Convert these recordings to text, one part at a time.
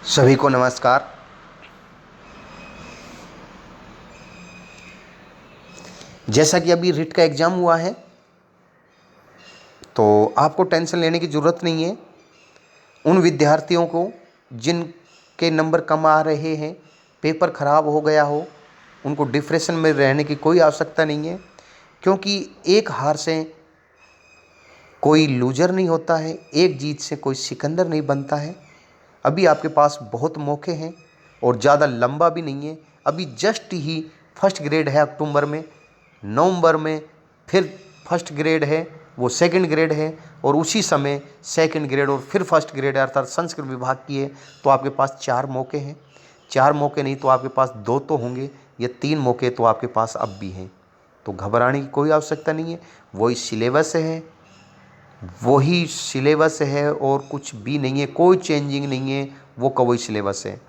सभी को नमस्कार। जैसा कि अभी रिट का एग्ज़ाम हुआ है तो आपको टेंशन लेने की ज़रूरत नहीं है। उन विद्यार्थियों को जिनके नंबर कम आ रहे हैं, पेपर ख़राब हो गया हो, उनको डिप्रेशन में रहने की कोई आवश्यकता नहीं है, क्योंकि एक हार से कोई लूजर नहीं होता है, एक जीत से कोई सिकंदर नहीं बनता है। अभी आपके पास बहुत मौके हैं और ज़्यादा लंबा भी नहीं है। अभी जस्ट ही फर्स्ट ग्रेड है अक्टूबर में, नवंबर में फिर फर्स्ट ग्रेड है, वो सेकंड ग्रेड है, और उसी समय सेकंड ग्रेड और फिर फर्स्ट ग्रेड है, अर्थात संस्कृत विभाग की है। तो आपके पास 4 मौके हैं। 4 मौके नहीं तो आपके पास 2 तो होंगे, या 3 मौके तो आपके पास अब भी हैं। तो घबराने की कोई आवश्यकता नहीं है। वही सिलेबस है, वही सिलेबस है और कुछ भी नहीं है, कोई चेंजिंग नहीं है, वो का वही सिलेबस है।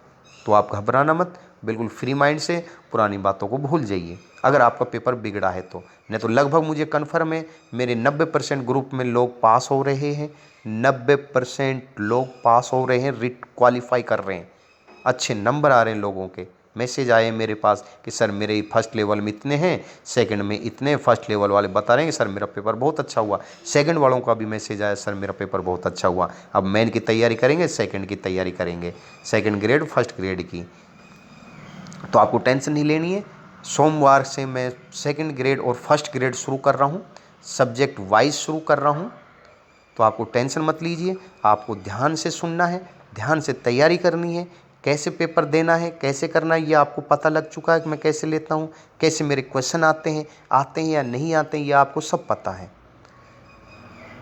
तो आप घबराना मत, बिल्कुल फ्री माइंड से पुरानी बातों को भूल जाइए अगर आपका पेपर बिगड़ा है तो। नहीं तो लगभग मुझे कन्फर्म है, मेरे 90% ग्रुप में लोग पास हो रहे हैं। 90% लोग पास हो रहे हैं, रिट क्वालिफाई कर रहे हैं, अच्छे नंबर आ रहे हैं लोगों के। मैसेज आए मेरे पास कि सर मेरे फर्स्ट लेवल में इतने हैं, सेकंड में इतने। फर्स्ट लेवल वाले बता रहे हैं कि सर मेरा पेपर बहुत अच्छा हुआ। सेकंड वालों का भी मैसेज आया, सर मेरा पेपर बहुत अच्छा हुआ। अब मेन की तैयारी करेंगे, सेकंड की तैयारी करेंगे, सेकंड ग्रेड फर्स्ट ग्रेड की। तो आपको टेंशन नहीं लेनी है। सोमवार से मैं सेकंड ग्रेड और फर्स्ट ग्रेड शुरू कर रहा हूँ, सब्जेक्ट वाइज शुरू कर रहा हूँ। तो आपको टेंशन मत लीजिए, आपको ध्यान से सुनना है, ध्यान से तैयारी करनी है। कैसे पेपर देना है, कैसे करना है, ये आपको पता लग चुका है कि मैं कैसे लेता हूँ, कैसे मेरे क्वेश्चन आते हैं या नहीं आते हैं, ये आपको सब पता है।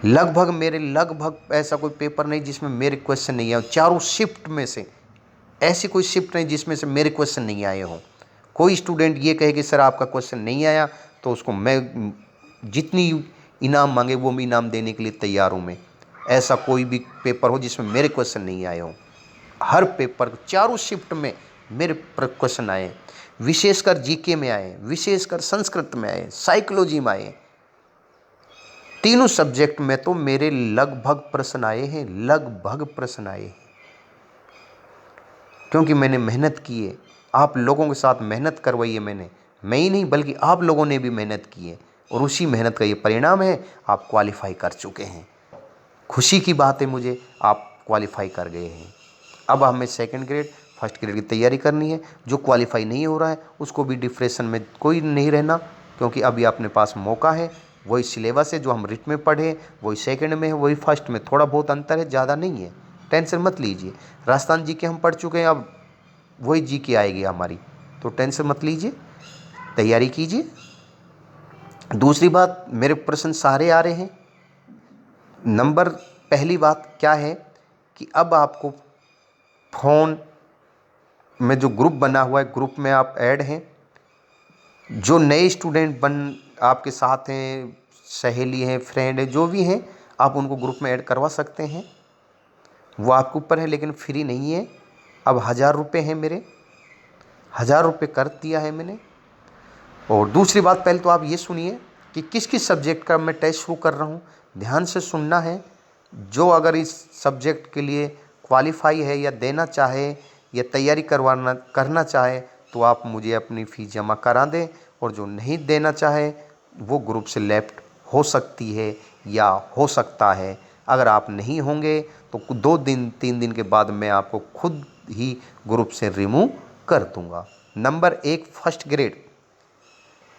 लगभग ऐसा कोई पेपर नहीं जिसमें मेरे क्वेश्चन नहीं आए। चारों शिफ्ट में से ऐसी कोई शिफ्ट नहीं जिसमें से मेरे क्वेश्चन नहीं आए हों। कोई स्टूडेंट ये कहे कि सर आपका क्वेश्चन नहीं आया, तो उसको मैं जितनी इनाम मांगे वो मैं इनाम देने के लिए तैयार हूँ। मैं ऐसा कोई भी पेपर हो जिसमें मेरे क्वेश्चन नहीं आए हों। हर पेपर चारों शिफ्ट में मेरे क्वेश्चन आए, विशेषकर जीके में आए, विशेषकर संस्कृत में आए, साइकोलॉजी में आए। तीनों सब्जेक्ट में तो मेरे लगभग प्रश्न आए हैं, लगभग प्रश्न आए हैं, क्योंकि मैंने मेहनत की है। आप लोगों के साथ मेहनत करवाई है मैंने, मैं ही नहीं बल्कि आप लोगों ने भी मेहनत की है, और उसी मेहनत का ये परिणाम है, आप क्वालिफाई कर चुके हैं। खुशी की बात है मुझे, आप क्वालिफाई कर गए हैं। अब हमें सेकंड ग्रेड फर्स्ट ग्रेड की तैयारी करनी है। जो क्वालिफाई नहीं हो रहा है उसको भी डिप्रेशन में कोई नहीं रहना, क्योंकि अभी अपने पास मौका है। वही सिलेबस है जो हम रिट में पढ़े, वही सेकंड में है, वही फर्स्ट में, थोड़ा बहुत अंतर है, ज़्यादा नहीं है। टेंशन मत लीजिए। राजस्थान जी के हम पढ़ चुके हैं, अब वही जी के आएगी हमारी, तो टेंशन मत लीजिए, तैयारी कीजिए। दूसरी बात, मेरे प्रश्न सारे आ रहे हैं। नंबर पहली बात क्या है कि अब आपको फ़ोन में जो ग्रुप बना हुआ है, ग्रुप में आप ऐड हैं। जो नए स्टूडेंट आपके साथ हैं, सहेली हैं, फ्रेंड हैं, जो भी हैं, आप उनको ग्रुप में ऐड करवा सकते हैं। वो आपके ऊपर है, लेकिन फ्री नहीं है। अब 1000 रुपये हैं मेरे, 1000 रुपये कर दिया है मैंने। और दूसरी बात, पहले तो आप ये सुनिए कि किस किस सब्जेक्ट का मैं टेस्ट शुरू कर रहा हूँ। ध्यान से सुनना है। जो अगर इस सब्जेक्ट के लिए क्वालिफाई है या देना चाहे या तैयारी करना चाहे तो आप मुझे अपनी फ़ीस जमा करा दें, और जो नहीं देना चाहे वो ग्रुप से लेफ्ट हो सकती है या हो सकता है। अगर आप नहीं होंगे तो 2 दिन 3 दिन के बाद मैं आपको खुद ही ग्रुप से रिमूव कर दूंगा। Number 1, first grade.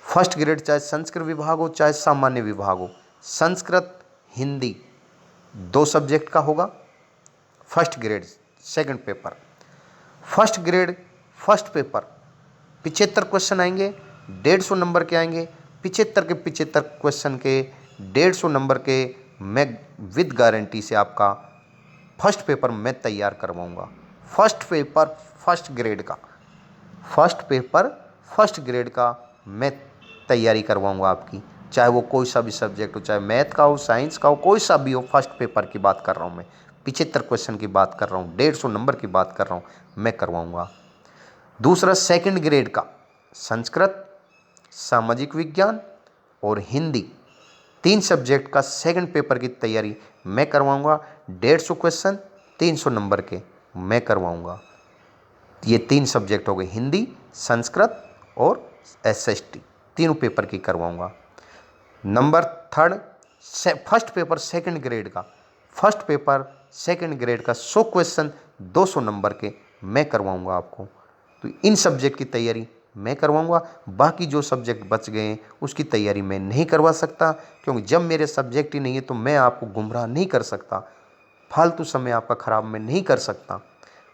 First grade चाहे संस्कृत विभाग हो चाहे सामान्य विभाग हो, संस्कृत हिंदी 2 सब्जेक्ट का होगा। First grade second paper, first grade first paper 75 question आएंगे, 150 नंबर के आएंगे। 75 के 75 क्वेश्चन के 150 नंबर के मैं विद गारंटी से आपका फर्स्ट पेपर मैं तैयार करवाऊंगा। फर्स्ट पेपर फर्स्ट ग्रेड का, फर्स्ट पेपर फर्स्ट ग्रेड का मैं तैयारी करवाऊंगा आपकी, चाहे वो कोई सा भी सब्जेक्ट हो, चाहे मैथ का हो, साइंस का हो, कोई सा भी हो। फर्स्ट पेपर की बात कर रहा हूँ मैं, 75 क्वेश्चन की बात कर रहा हूँ, 150 नंबर की बात कर रहा हूँ, मैं करवाऊंगा। दूसरा, सेकंड ग्रेड का संस्कृत, सामाजिक विज्ञान और हिंदी 3 सब्जेक्ट का सेकंड पेपर की तैयारी मैं करवाऊंगा। 150 क्वेश्चन, 300 नंबर के। मैं करवाऊँगा। ये 3 सब्जेक्ट हो गए, हिंदी, संस्कृत और एसएसटी, तीनों पेपर की करवाऊँगा। Number 3 first paper second grade का, फर्स्ट पेपर सेकंड ग्रेड का 100 क्वेश्चन 200 नंबर के मैं करवाऊँगा आपको। तो इन सब्जेक्ट की तैयारी मैं करवाऊँगा। बाकी जो सब्जेक्ट बच गए हैं उसकी तैयारी मैं नहीं करवा सकता, क्योंकि जब मेरे सब्जेक्ट ही नहीं है तो मैं आपको गुमराह नहीं कर सकता, फालतू समय आपका ख़राब मैं नहीं कर सकता।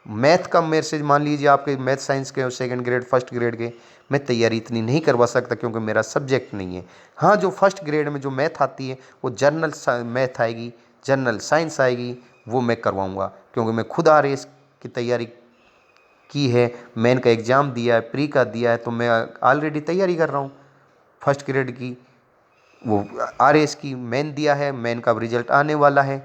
मैथ का मेरे से मान लीजिए आपके मैथ साइंस के सेकंड ग्रेड फर्स्ट ग्रेड के मैं तैयारी इतनी नहीं करवा सकता, क्योंकि मेरा सब्जेक्ट नहीं है। हाँ, जो फर्स्ट ग्रेड में जो मैथ आती है वो जनरल मैथ आएगी, जनरल साइंस आएगी, वो मैं करवाऊँगा, क्योंकि मैं खुद आरएएस की तैयारी की है, मेन का एग्ज़ाम दिया है, प्री का दिया है, तो मैं ऑलरेडी तैयारी कर रहा हूँ फर्स्ट ग्रेड की। वो आरएएस की मेन दिया है, मेन का रिजल्ट आने वाला है,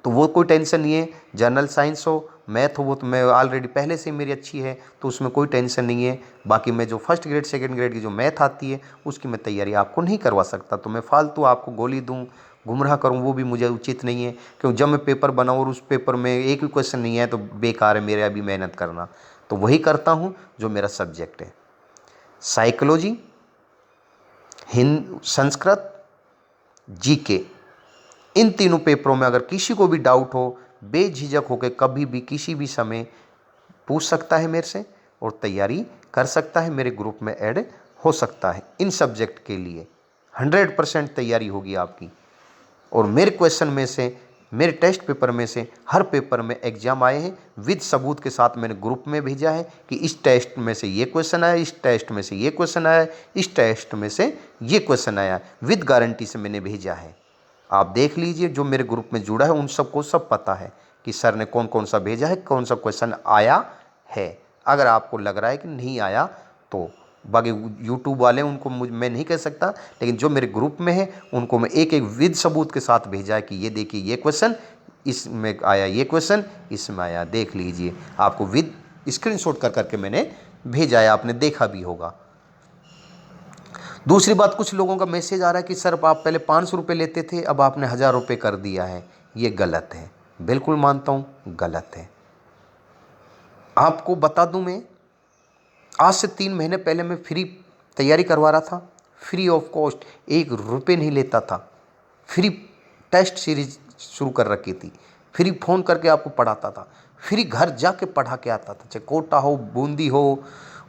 तो वो कोई टेंशन नहीं है। जनरल साइंस हो मैथ हो वो तो मैं ऑलरेडी पहले से मेरी अच्छी है, तो उसमें कोई टेंशन नहीं है। बाकी मैं जो फर्स्ट ग्रेड सेकंड ग्रेड की जो मैथ आती है उसकी मैं तैयारी आपको नहीं करवा सकता, तो मैं फालतू आपको गोली दूँ, गुमराह करूँ, वो भी मुझे उचित नहीं है। क्योंकि जब मैं पेपर बनाऊँ और उस पेपर में एक भी क्वेश्चन नहीं है तो बेकार है मेरे अभी मेहनत करना। तो वही करता हूँ जो मेरा सब्जेक्ट है, साइकोलॉजी, संस्कृत, जीके। इन तीनों पेपरों में अगर किसी को भी डाउट हो, बेझिझक होकर कभी भी किसी भी समय पूछ सकता है मेरे से, और तैयारी कर सकता है, मेरे ग्रुप में ऐड हो सकता है। इन सब्जेक्ट के लिए 100% तैयारी होगी आपकी। और मेरे क्वेश्चन में से, मेरे टेस्ट पेपर में से हर पेपर में एग्जाम आए हैं, विद सबूत के साथ मैंने ग्रुप में भेजा है कि इस टेस्ट में से ये क्वेश्चन आया, इस टेस्ट में से ये क्वेश्चन आया, इस टेस्ट में से ये क्वेश्चन आया, विद गारंटी से मैंने भेजा है। आप देख लीजिए, जो मेरे ग्रुप में जुड़ा है उन सबको सब पता है कि सर ने कौन कौन सा भेजा है, कौन सा क्वेश्चन आया है। अगर आपको लग रहा है कि नहीं आया तो बाकी यूट्यूब वाले उनको मैं नहीं कह सकता, लेकिन जो मेरे ग्रुप में है उनको मैं एक एक विद सबूत के साथ भेजा है कि ये देखिए ये क्वेश्चन इसमें आया, ये क्वेश्चन इसमें आया, देख लीजिए। आपको विद स्क्रीनशॉट कर करके मैंने भेजा है, आपने देखा भी होगा। दूसरी बात, कुछ लोगों का मैसेज आ रहा है कि सर आप पहले 500 रुपये लेते थे, अब आपने 1000 रुपये कर दिया है। ये गलत है, बिल्कुल मानता हूँ गलत है। आपको बता दूँ, मैं आज से 3 महीने पहले मैं फ्री तैयारी करवा रहा था, फ्री ऑफ कॉस्ट, 1 रुपये नहीं लेता था। फ्री टेस्ट सीरीज शुरू कर रखी थी, फ्री फ़ोन करके आपको पढ़ाता था, फ्री घर जाके पढ़ा के आता था, चाहे कोटा हो, बूंदी हो,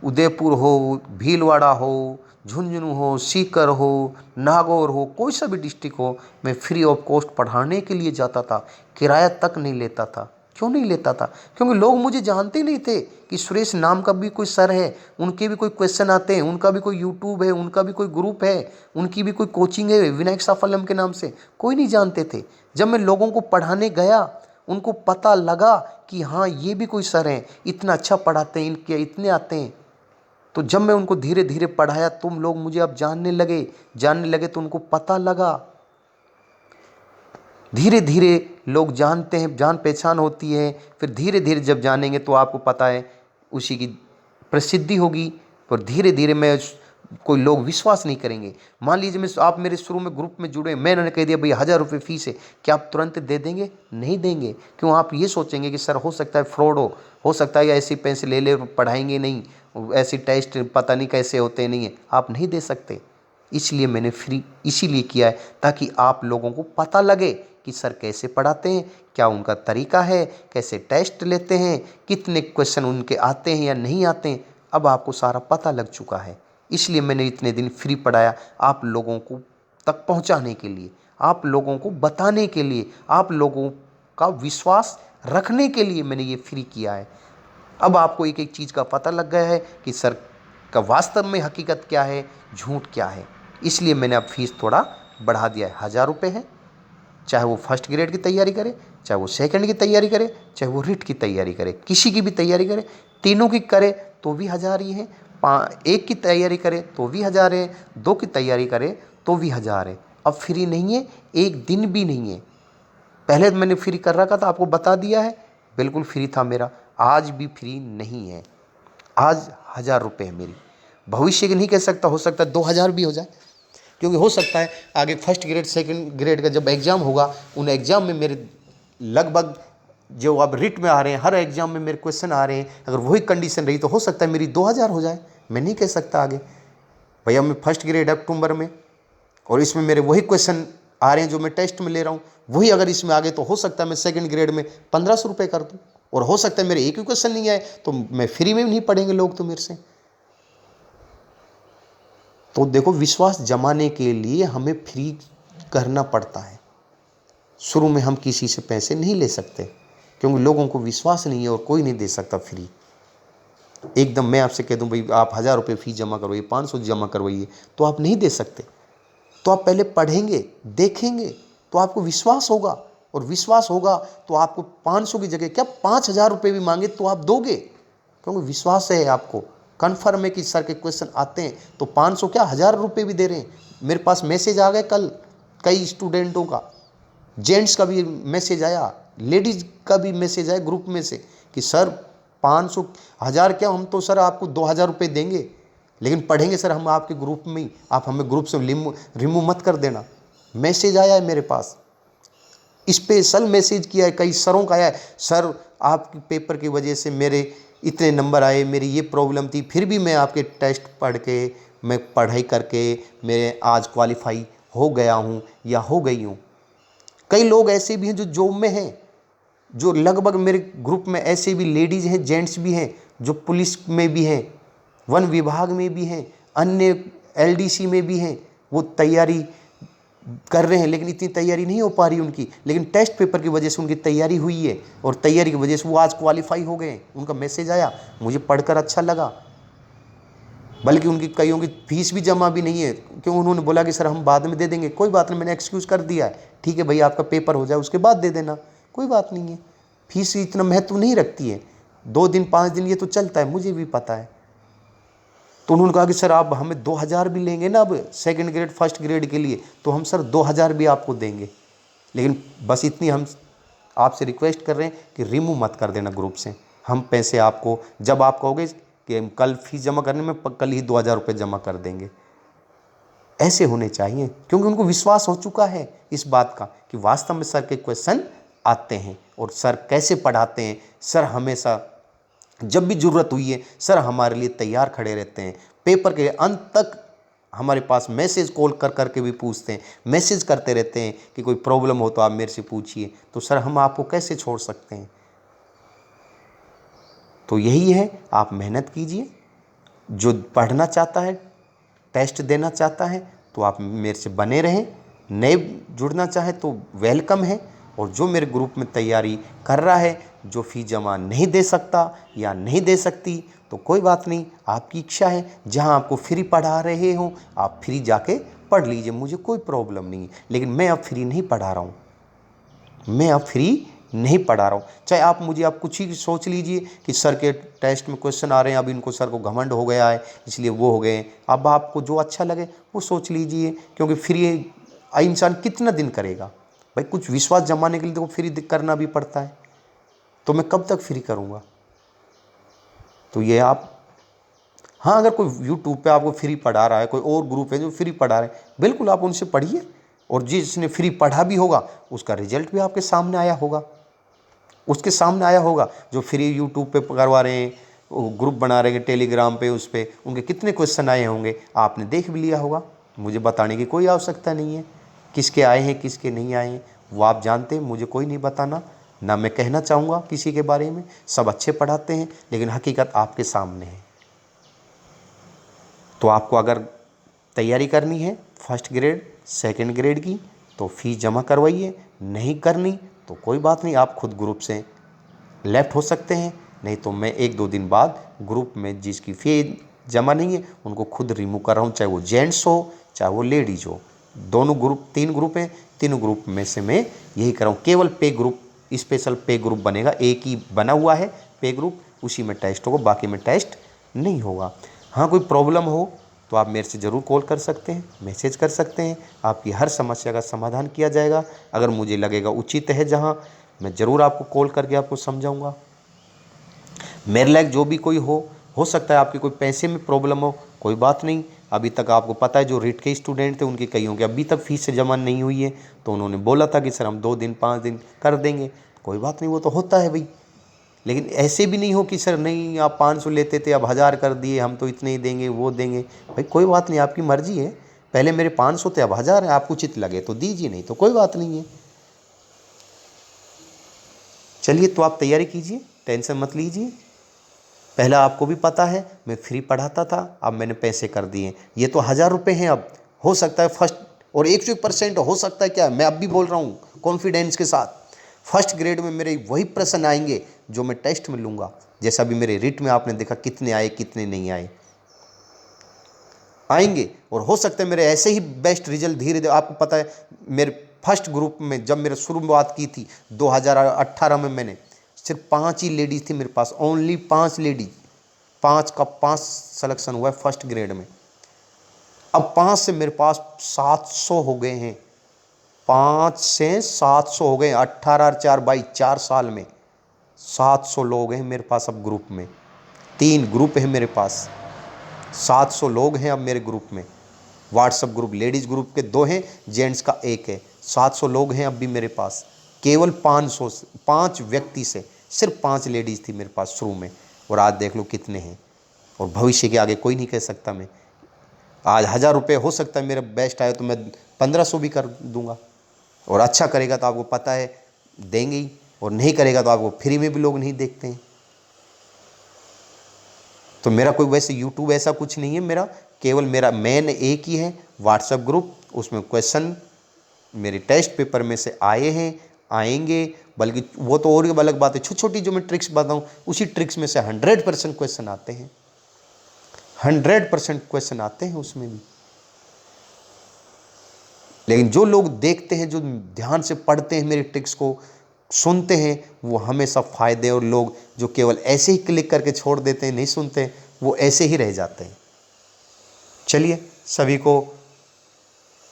उदयपुर हो, भीलवाड़ा हो, झुंझुनू हो, सीकर हो, नागौर हो, कोई सा भी डिस्ट्रिक्ट हो, मैं फ्री ऑफ कॉस्ट पढ़ाने के लिए जाता था, किराया तक नहीं लेता था। क्यों नहीं लेता था? क्योंकि लोग मुझे जानते नहीं थे कि सुरेश नाम का भी कोई सर है, उनके भी कोई क्वेश्चन आते हैं, उनका भी कोई यूट्यूब है, उनका भी कोई ग्रुप है, उनकी भी कोई कोचिंग है विनायक साफल्यम के नाम से। कोई नहीं जानते थे। जब मैं लोगों को पढ़ाने गया, उनको पता लगा कि हाँ ये भी कोई सर हैं, इतना अच्छा पढ़ाते हैं, इनके इतने आते हैं। तो जब मैं उनको धीरे धीरे पढ़ाया, तुम लोग मुझे अब जानने लगे तो उनको पता लगा। धीरे धीरे लोग जानते हैं, जान पहचान होती है, फिर धीरे धीरे जब जानेंगे तो आपको पता है उसी की प्रसिद्धि होगी। पर धीरे धीरे मैं कोई लोग विश्वास नहीं करेंगे। मान लीजिए आप मेरे शुरू में ग्रुप में जुड़े, मैंने कह दिया भाई 1000 रुपये फीस है, क्या आप तुरंत दे देंगे? नहीं देंगे। क्यों? आप ये सोचेंगे कि सर हो सकता है फ्रॉड हो सकता है या ऐसे पैसे ले पढ़ाएंगे नहीं, ऐसी टेस्ट पता नहीं कैसे होते नहीं है, आप नहीं दे सकते। इसलिए मैंने फ्री इसीलिए किया है ताकि आप लोगों को पता लगे कि सर कैसे पढ़ाते हैं, क्या उनका तरीका है, कैसे टेस्ट लेते हैं, कितने क्वेश्चन उनके आते हैं या नहीं आते हैं। अब आपको सारा पता लग चुका है। इसलिए मैंने इतने दिन फ्री पढ़ाया, आप लोगों को तक पहुंचाने के लिए, आप लोगों को बताने के लिए, आप लोगों का विश्वास रखने के लिए मैंने ये फ्री किया है। अब आपको एक एक चीज़ का पता लग गया है कि सर का वास्तव में हकीकत क्या है, झूठ क्या है। इसलिए मैंने अब फीस थोड़ा बढ़ा दिया है, 1000 रुपये है। चाहे वो फर्स्ट ग्रेड की तैयारी करे, चाहे वो सेकंड की तैयारी करे, चाहे वो रिट की तैयारी करे, किसी की भी तैयारी करे, तीनों की करे तो भी 1000 ही है। एक की तैयारी करे तो भी 1000 है, 2 की तैयारी करे तो भी 1000 है। अब फ्री नहीं है, एक दिन भी नहीं है। पहले तो मैंने फ्री कर रखा था, आपको बता दिया है, बिल्कुल फ्री था मेरा। आज भी फ्री नहीं है, आज 1000 रुपये है मेरी। भविष्य की नहीं कह सकता, हो सकता है 2000 भी हो जाए, क्योंकि हो सकता है आगे फर्स्ट ग्रेड सेकंड ग्रेड का जब एग्ज़ाम होगा, उन एग्ज़ाम में मेरे लगभग जो अब रिट में आ रहे हैं, हर एग्जाम में मेरे क्वेश्चन आ रहे हैं, अगर वही कंडीशन रही तो हो सकता है मेरी 2000 हो जाए। मैं नहीं कह सकता आगे। भैया मैं फर्स्ट ग्रेड अक्टूबर में, और इसमें मेरे वही क्वेश्चन आ रहे हैं जो मैं टेस्ट में ले रहा हूँ, वही अगर इसमें आ गए तो हो सकता है मैं सेकंड ग्रेड में 1500 रुपये कर दूँ। और हो सकता है मेरे एक ही क्वेश्चन नहीं आए तो मैं फ्री में भी नहीं पढ़ेंगे लोग तो मेरे से। तो देखो, विश्वास जमाने के लिए हमें फ्री करना पड़ता है। शुरू में हम किसी से पैसे नहीं ले सकते, क्योंकि लोगों को विश्वास नहीं है और कोई नहीं दे सकता फ्री। एकदम मैं आपसे कह दूं भाई आप 1000 रुपये फीस जमा करवाइए, 500 जमा करवाइए, तो आप नहीं दे सकते। तो आप पहले पढ़ेंगे, देखेंगे, तो आपको विश्वास होगा, और विश्वास होगा तो आपको 500 की जगह क्या 5000 रुपये भी मांगे तो आप दोगे, क्योंकि विश्वास है आपको। कन्फर्म है कि सर के क्वेश्चन आते हैं तो 500 क्या 1000 रुपये भी दे रहे हैं। मेरे पास मैसेज आ गए कल कई स्टूडेंटों का, जेंट्स का भी मैसेज आया, लेडीज का भी मैसेज आया ग्रुप में से कि सर 500 1000 क्या, हम तो सर आपको 2000 रुपये देंगे, लेकिन पढ़ेंगे सर हम आपके ग्रुप में ही, आप हमें ग्रुप से रिमूव मत कर देना। मैसेज आया है मेरे पास, स्पेशल मैसेज किया है, कई सरों का आया है, सर आपके पेपर की वजह से मेरे इतने नंबर आए, मेरी ये प्रॉब्लम थी, फिर भी मैं आपके टेस्ट पढ़ के, मैं पढ़ाई करके मैं आज क्वालिफाई हो गया हूँ या हो गई हूँ। कई लोग ऐसे भी हैं जो जॉब में हैं, जो लगभग मेरे ग्रुप में ऐसे भी लेडीज़ हैं, जेंट्स भी हैं, जो पुलिस में भी हैं, वन विभाग में भी हैं, अन्य एलडीसी में भी हैं, वो तैयारी कर रहे हैं, लेकिन इतनी तैयारी नहीं हो पा रही उनकी, लेकिन टेस्ट पेपर की वजह से उनकी तैयारी हुई है, और तैयारी की वजह से वो आज क्वालिफाई हो गए। उनका मैसेज आया, मुझे पढ़कर अच्छा लगा, बल्कि उनकी कईयों की फीस भी जमा भी नहीं है, क्यों उन्होंने बोला कि सर हम बाद में दे देंगे। कोई बात नहीं, मैंने एक्सक्यूज़ कर दिया है, ठीक है भाई आपका पेपर हो जाए उसके बाद दे देना, कोई बात नहीं है, फीस इतना महत्व नहीं रखती है, 2 दिन 5 दिन ये तो चलता है, मुझे भी पता है। तो उन्होंने कहा कि सर आप हमें 2000 भी लेंगे ना अब सेकंड ग्रेड फर्स्ट ग्रेड के लिए, तो हम सर 2000 भी आपको देंगे, लेकिन बस इतनी हम आपसे रिक्वेस्ट कर रहे हैं कि रिमूव मत कर देना ग्रुप से। हम पैसे आपको जब आप कहोगे कि हम कल फीस जमा करने में कल ही 2000 रुपये जमा कर देंगे। ऐसे होने चाहिए, क्योंकि उनको विश्वास हो चुका है इस बात का कि वास्तव में सर के क्वेश्चन आते हैं, और सर कैसे पढ़ाते हैं, सर हमेशा जब भी ज़रूरत हुई है सर हमारे लिए तैयार खड़े रहते हैं। पेपर के अंत तक हमारे पास मैसेज कॉल कर करके भी पूछते हैं, मैसेज करते रहते हैं कि कोई प्रॉब्लम हो तो आप मेरे से पूछिए। तो सर हम आपको कैसे छोड़ सकते हैं। तो यही है, आप मेहनत कीजिए। जो पढ़ना चाहता है, टेस्ट देना चाहता है, तो आप मेरे से बने रहें। नए जुड़ना चाहे तो वेलकम है, और जो मेरे ग्रुप में तैयारी कर रहा है, जो फ़ीस जमा नहीं दे सकता या नहीं दे सकती, तो कोई बात नहीं, आपकी इच्छा है। जहां आपको फ्री पढ़ा रहे हो आप फ्री जाके पढ़ लीजिए, मुझे कोई प्रॉब्लम नहीं है। लेकिन मैं अब फ्री नहीं पढ़ा रहा हूँ, मैं अब फ्री नहीं पढ़ा रहा हूँ। चाहे आप मुझे आप कुछ ही सोच लीजिए कि सर के टेस्ट में क्वेश्चन आ रहे हैं, अब इनको सर को घमंड हो गया है इसलिए वो हो गए। अब आपको जो अच्छा लगे वो सोच लीजिए, क्योंकि फ्री इंसान कितना दिन करेगा भाई। कुछ विश्वास जमाने के लिए तो फ्री करना भी पड़ता है, तो मैं कब तक फ्री करूँगा। तो ये आप, हाँ, अगर कोई यूट्यूब पे आपको फ्री पढ़ा रहा है, कोई और ग्रुप है जो फ्री पढ़ा रहे हैं, बिल्कुल आप उनसे पढ़िए, और जिसने फ्री पढ़ा भी होगा उसका रिजल्ट भी आपके सामने आया होगा, उसके सामने आया होगा। जो फ्री यूट्यूब पे करवा रहे हैं, ग्रुप बना रहे हैं टेलीग्राम पे, उस पर उनके कितने क्वेश्चन आए होंगे आपने देख भी लिया होगा। मुझे बताने की कोई आवश्यकता नहीं है किसके आए हैं किसके नहीं आए हैं, वो आप जानते हैं, मुझे कोई नहीं बताना, ना मैं कहना चाहूँगा किसी के बारे में। सब अच्छे पढ़ाते हैं, लेकिन हकीकत आपके सामने है। तो आपको अगर तैयारी करनी है फर्स्ट ग्रेड सेकंड ग्रेड की, तो फ़ीस जमा करवाइए। नहीं करनी तो कोई बात नहीं, आप खुद ग्रुप से लेफ्ट हो सकते हैं, नहीं तो मैं 1-2 दिन बाद ग्रुप में जिसकी फ़ीस जमा नहीं है उनको खुद रिमूव कर रहा हूँ, चाहे वो जेंट्स हो चाहे वो लेडीज़ हो। दोनों ग्रुप, 3 ग्रुप हैं, तीनों ग्रुप में से मैं यही कर रहा हूँ। केवल पे ग्रुप, स्पेशल पे ग्रुप बनेगा, एक ही बना हुआ है पे ग्रुप, उसी में टेस्ट होगा, बाकी में टेस्ट नहीं होगा। हाँ, कोई प्रॉब्लम हो तो आप मेरे से ज़रूर कॉल कर सकते हैं, मैसेज कर सकते हैं, आपकी हर समस्या का समाधान किया जाएगा। अगर मुझे लगेगा उचित है जहाँ, मैं ज़रूर आपको कॉल करके आपको समझाऊंगा। मेरे लायक जो भी कोई हो सकता है आपकी कोई पैसे में प्रॉब्लम हो, कोई बात नहीं। अभी तक आपको पता है जो रिट के स्टूडेंट थे उनकी कईयों की अभी तक फ़ीस जमा नहीं हुई है, तो उन्होंने बोला था कि सर हम 2 दिन 5 दिन कर देंगे। कोई बात नहीं, वो तो होता है भाई। लेकिन ऐसे भी नहीं हो कि सर नहीं आप 500 लेते थे अब 1000 कर दिए, हम तो इतने ही देंगे, वो देंगे। भाई कोई बात नहीं, आपकी मर्जी है। पहले मेरे 500 थे, अब 1000 है, आपको उचित लगे तो दीजिए, नहीं तो कोई बात नहीं है। चलिए, तो आप तैयारी कीजिए, टेंशन मत लीजिए। पहला आपको भी पता है मैं फ्री पढ़ाता था, अब मैंने पैसे कर दिए। ये तो 1000 रुपये हैं। अब हो सकता है फर्स्ट, और 101% हो सकता है, क्या मैं अब भी बोल रहा हूँ कॉन्फिडेंस के साथ, फर्स्ट ग्रेड में मेरे वही प्रश्न आएंगे जो मैं टेस्ट में लूँगा। जैसा भी मेरे रिट में आपने देखा कितने आए कितने नहीं आए, आएंगे। और हो सकता है मेरे ऐसे ही बेस्ट रिजल्ट धीरे धीरे, आपको पता है मेरे फर्स्ट ग्रुप में जब मेरे शुरुआत की थी 2018 में, मैंने सिर्फ 5 ही लेडीज़ थी मेरे पास, ओनली 5 लेडीज, 5 का 5 सिलेक्शन हुआ है फर्स्ट ग्रेड में। अब 5 से मेरे पास 700 हो गए हैं, 5 से 700 हो गए, 18 और 4 22 4 साल में 700 लोग हैं मेरे पास अब ग्रुप में। 3 ग्रुप है मेरे पास, 700 लोग हैं अब मेरे ग्रुप में। व्हाट्सएप ग्रुप लेडीज़ ग्रुप के 2 हैं, जेंट्स का 1 है। 700 लोग हैं अब भी मेरे पास। केवल 5 व्यक्ति से सिर्फ 5 लेडीज़ थी मेरे पास शुरू में, और आज देख लो कितने हैं। और भविष्य के आगे कोई नहीं कह सकता। मैं आज 1000 रुपये हो सकता है मेरा बेस्ट आए तो मैं 1500 भी कर दूंगा। और अच्छा करेगा तो आपको पता है देंगे ही, और नहीं करेगा तो आपको फ्री में भी लोग नहीं देखते हैं। तो मेरा कोई वैसे यूट्यूब ऐसा कुछ नहीं है, मेरा केवल मेरा मेन एक ही है व्हाट्सएप ग्रुप। उसमें क्वेश्चन मेरे टेस्ट पेपर में से आए हैं, आएंगे, बल्कि वो तो और अलग बात है, छोटी छोटी जो मैं ट्रिक्स बताऊं उसी ट्रिक्स में से 100% क्वेश्चन आते हैं, 100% क्वेश्चन आते हैं उसमें भी। लेकिन जो लोग देखते हैं, जो ध्यान से पढ़ते हैं, मेरी ट्रिक्स को सुनते हैं, वो हमेशा फ़ायदे, और लोग जो केवल ऐसे ही क्लिक करके छोड़ देते हैं, नहीं सुनते, वो ऐसे ही रह जाते हैं। चलिए, सभी को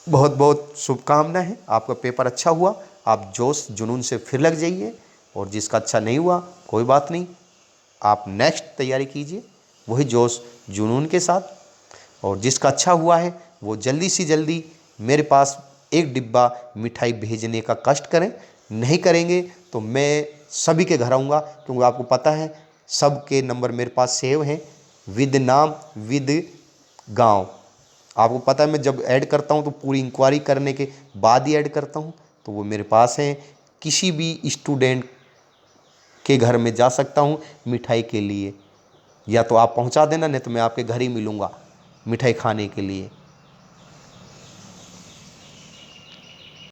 बहुत बहुत शुभकामनाएं हैं। आपका पेपर अच्छा हुआ, आप जोश जुनून से फिर लग जाइए, और जिसका अच्छा नहीं हुआ कोई बात नहीं, आप नेक्स्ट तैयारी कीजिए वही जोश जुनून के साथ। और जिसका अच्छा हुआ है वो जल्दी से जल्दी मेरे पास 1 डिब्बा मिठाई भेजने का कष्ट करें। नहीं करेंगे तो मैं सभी के घर आऊँगा, क्योंकि आपको पता है सबके नंबर मेरे पास सेव हैं, विद नाम विद गांव। आपको पता है मैं जब ऐड करता हूँ तो पूरी इंक्वायरी करने के बाद ही ऐड करता हूँ, तो वो मेरे पास हैं। किसी भी स्टूडेंट के घर में जा सकता हूँ मिठाई के लिए, या तो आप पहुँचा देना, नहीं तो मैं आपके घर ही मिलूँगा मिठाई खाने के लिए।